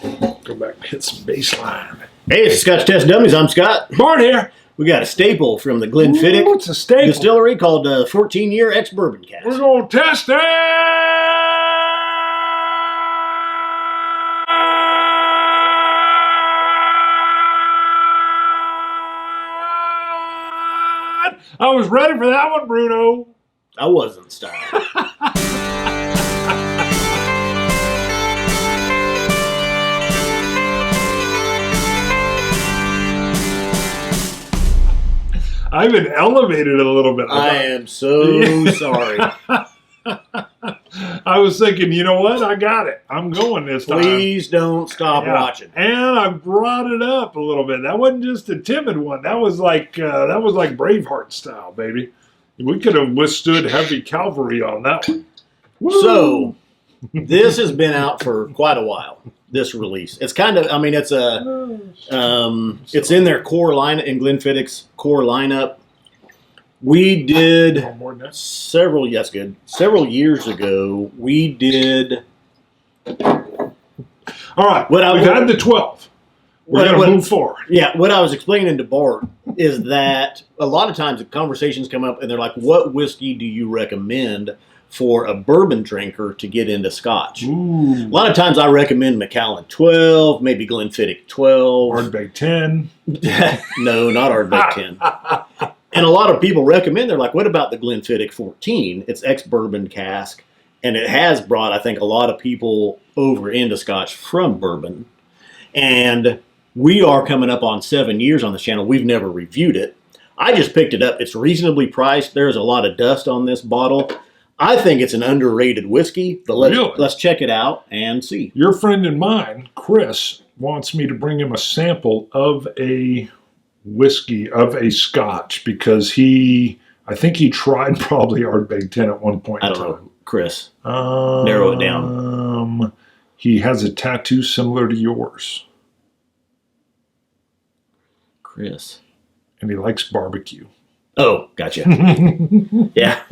Go back and hit some bass line. Hey, it's Scotch Test Dummies. I'm Scott. Born here. We got a staple from the Glenfiddich What's a staple? distillery called 14-year ex-bourbon cask. We're going to test it. I was ready for that one, Bruno. I wasn't style. I've been elevated a little bit. I am so sorry. I was thinking, you know what? I got it. I'm going this time. Please don't stop watching. And I brought it up a little bit. That wasn't just a timid one. That was like Braveheart style, baby. We could have withstood heavy cavalry on that one. Woo! So this has been out for quite a while. This release, it's kind of, I mean, it's it's in their core line, in Glenfiddich's core lineup. We did several years ago. We did. All right, we've had the 12. We're going to move forward. Yeah, what I was explaining to Bart is that a lot of times conversations come up and they're like, "What whiskey do you recommend for a bourbon drinker to get into Scotch?" Ooh. A lot of times I recommend Macallan 12, maybe Glenfiddich 12. Ardbeg 10. No, not Ardbeg 10. And a lot of people recommend, they're like, what about the Glenfiddich 14? It's ex-bourbon cask, and it has brought, I think, a lot of people over into Scotch from bourbon. And we are coming up on 7 years on this channel. We've never reviewed it. I just picked it up. It's reasonably priced. There's a lot of dust on this bottle. I think it's an underrated whiskey, but let's check it out and see. Your friend and mine, Chris, wants me to bring him a sample of a whiskey, of a Scotch, because I think he tried probably Ardbeg 10 at one point. I don't know. Chris, narrow it down. He has a tattoo similar to yours. Chris. And he likes barbecue. Oh, gotcha. Yeah.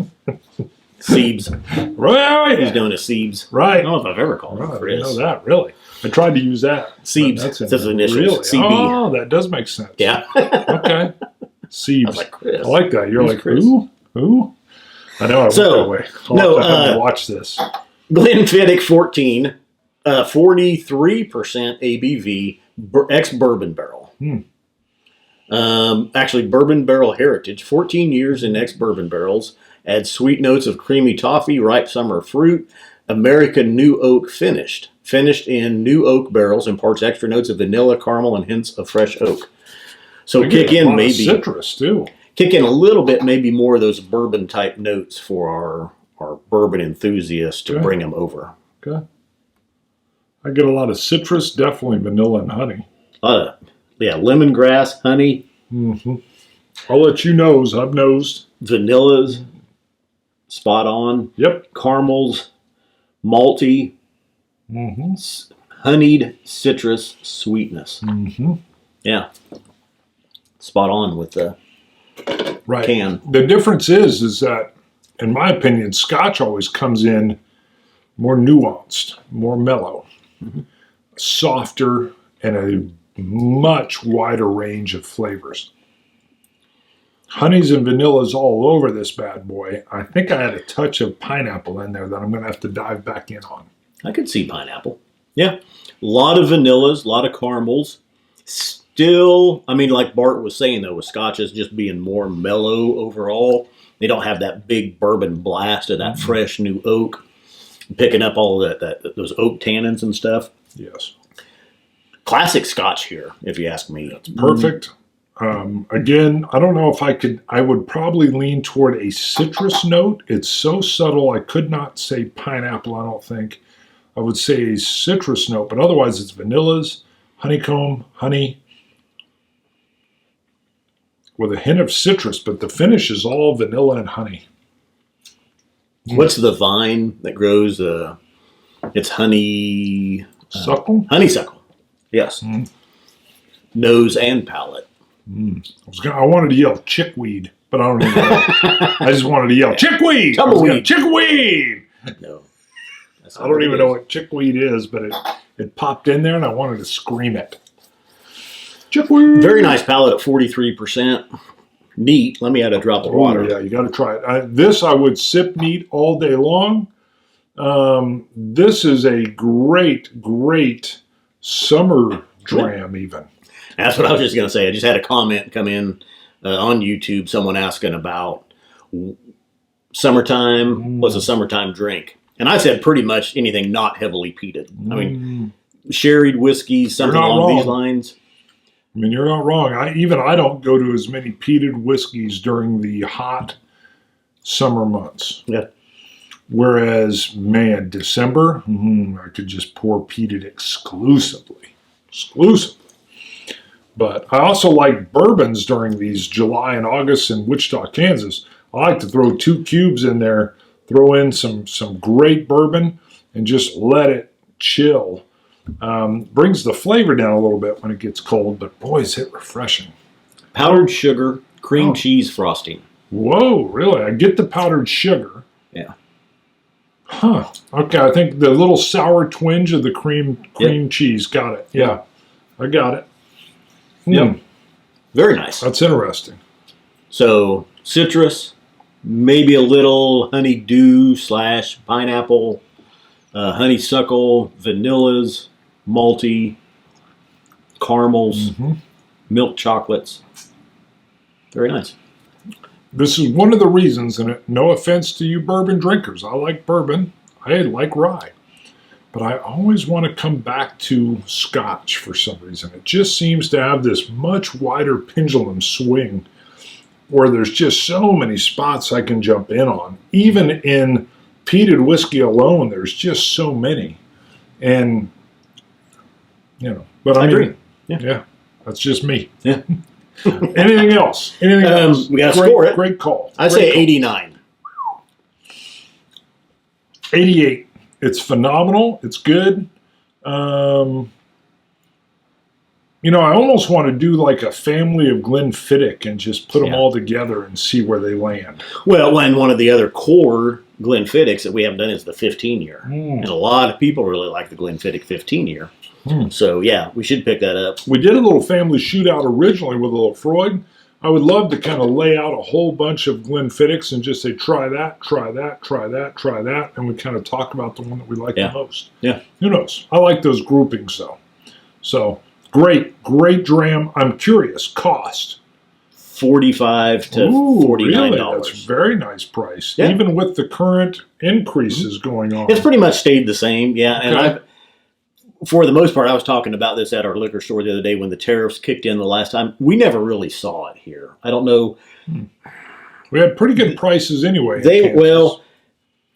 Siebes. Right. He's doing a Siebes. Right. I don't know if I've ever called him Chris. I know that, really. I tried to use that. Siebes. That's his initials. Really? CB. Oh, that does make sense. Yeah. Okay. Siebes. I was like, Chris. I like that. You're like, Chris. Who? I know I went that way. I'll have to watch this. Glenfiddich 14, 43% ABV, ex-bourbon barrel. Actually, bourbon barrel heritage, 14 years in ex-bourbon barrels. Adds sweet notes of creamy toffee, ripe summer fruit. American new oak finished. Finished in new oak barrels, imparts extra notes of vanilla, caramel, and hints of fresh oak. So kick in maybe citrus too. Kick in a little bit, maybe more of those bourbon type notes for our bourbon enthusiasts to bring them over. Okay. I get a lot of citrus, definitely vanilla and honey. Yeah, lemongrass, honey. Mm-hmm. I'll let you nose. I've nosed. Vanillas, spot on. Yep. Caramels, malty, honeyed citrus sweetness. Mm-hmm. Yeah. Spot on with the can. The difference is that, in my opinion, Scotch always comes in more nuanced, more mellow, softer, and a much wider range of flavors. Honeys and vanillas all over this bad boy. I think I had a touch of pineapple in there that I'm going to have to dive back in on. I could see pineapple. Yeah. A lot of vanillas, a lot of caramels. Still, I mean, like Bart was saying, though, with Scotches just being more mellow overall. They don't have that big bourbon blast of that fresh new oak. Picking up all of those oak tannins and stuff. Yes. Classic Scotch here, if you ask me. It's perfect. Again, I don't know if I would probably lean toward a citrus note. It's so subtle, I could not say pineapple, I don't think. I would say a citrus note, but otherwise it's vanillas, honeycomb, honey, with a hint of citrus, but the finish is all vanilla and honey. What's the vine that grows? It's honey... Suckle? Honeysuckle. Yes. Nose and palate. I wanted to yell chickweed, but I don't even know. I just wanted to yell chickweed! Tumbleweed! Chickweed! No. I don't even know what chickweed is, but it popped in there and I wanted to scream it. Chickweed! Very nice palate at 43%. Neat. Let me add a drop of water. Yeah, you got to try it. This I would sip neat all day long. This is a great summer dram even. That's what I was just going to say. I just had a comment come in on YouTube, someone asking about summertime. What's a summertime drink? And I said pretty much anything not heavily peated. I mean, sherried whiskey, something along these lines. I mean, you're not wrong. I don't go to as many peated whiskeys during the hot summer months. Yeah. Whereas, man, December, I could just pour peated exclusively. But I also like bourbons during these July and August in Wichita, Kansas. I like to throw 2 cubes in there, throw in some great bourbon, and just let it chill. Brings the flavor down a little bit when it gets cold, but boy, is it refreshing. Powdered sugar, cream cheese frosting. Whoa, really? I get the powdered sugar. Yeah. Huh. Okay, I think the little sour twinge of the cream cheese. Got it. Yeah, I got it. Yep. Very nice. That's interesting. So, citrus, maybe a little honeydew / pineapple, honeysuckle, vanillas, malty, caramels, milk chocolates. Very nice. This is one of the reasons, and no offense to you bourbon drinkers, I like bourbon, I like rye, but I always want to come back to Scotch for some reason. It just seems to have this much wider pendulum swing where there's just so many spots I can jump in on. Even in peated whiskey alone, there's just so many. And, but I agree. Yeah, that's just me. Yeah. Anything else? Anything else? We got to score it. Great call. I'd say 89. 88. It's phenomenal. It's good. I almost want to do like a family of Glenfiddich and just put them all together and see where they land. Well, and one of the other core Glenfiddichs that we haven't done is the 15-year. And a lot of people really like the Glenfiddich 15-year. So, yeah, we should pick that up. We did a little family shootout originally with a little Freud. I would love to kind of lay out a whole bunch of Glenfiddichs and just say, try that, try that, try that, try that, and we kind of talk about the one that we like the most. Yeah. Who knows? I like those groupings, though. So, great dram. I'm curious. Cost? $45 to $49. Really? That's a very nice price, even with the current increases going on. It's pretty much stayed the same, and for the most part, I was talking about this at our liquor store the other day when the tariffs kicked in the last time. We never really saw it here. I don't know. We had pretty good prices anyway.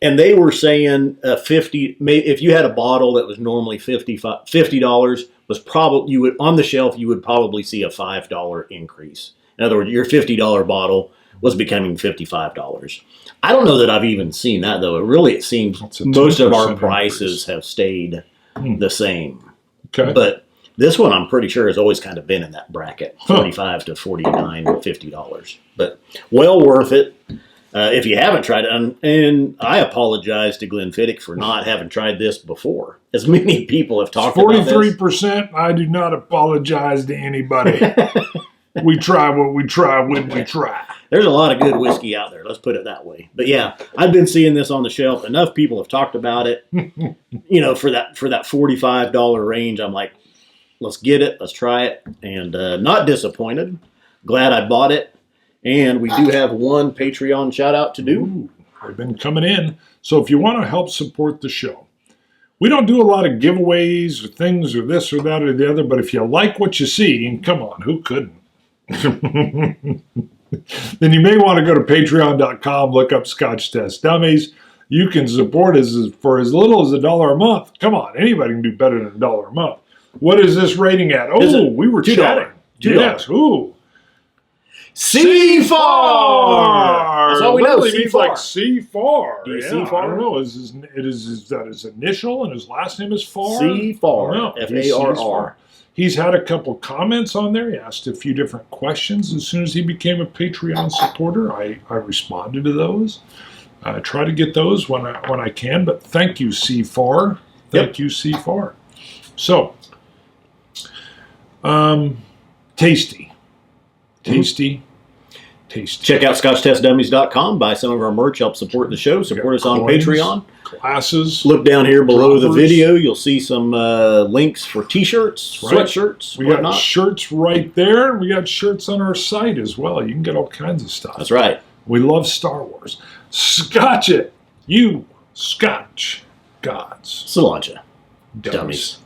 And they were saying $50. If you had a bottle that was normally $50, was probably you would on the shelf you would probably see a $5 increase. In other words, your $50 bottle was becoming $55. I don't know that I've even seen that though. It seems most of our prices have stayed the same. Okay. But this one I'm pretty sure has always kind of been in that bracket, $45 to $49, $50. But well worth it. If you haven't tried it, and I apologize to Glenfiddich for not having tried this before. As many people have talked about this. 43%, I do not apologize to anybody. We try what we try when we try. There's a lot of good whiskey out there, let's put it that way. But yeah, I've been seeing this on the shelf. Enough people have talked about it. For that $45 range, I'm like, let's get it, let's try it. And not disappointed. Glad I bought it. And we do have one Patreon shout out to do. They've been coming in. So if you want to help support the show, we don't do a lot of giveaways or things or this or that or the other, but if you like what you see, and come on, who couldn't? Then you may want to go to patreon.com, look up Scotch Test Dummies. You can support us for as little as $1 a month. Come on, anybody can do better than $1 a month. What is this rating at? Oh, we were chatting. $2. Yes, ooh. C-Far! That's all we know, It means like C-Far. C-Far? I don't know. Is that his initial and his last name is Far? C-Far. F-A-R-R. He's had a couple comments on there. He asked a few different questions. As soon as he became a Patreon supporter, I responded to those. Try to get those when I can. But thank you, C4. Thank you, C4. So, tasty. Tasty. Tasty. Check out ScotchTestDummies.com. Buy some of our merch. Help support the show. Support us on coins, Patreon. Glasses. Look down here below the droppers. video. You'll see some links for T-shirts, Right. sweatshirts, We whatnot. got shirts right there. We got shirts on our site as well. You can get all kinds of stuff. That's right. We love Star Wars. Scotch it, you Scotch gods. Cilantro. Dummies.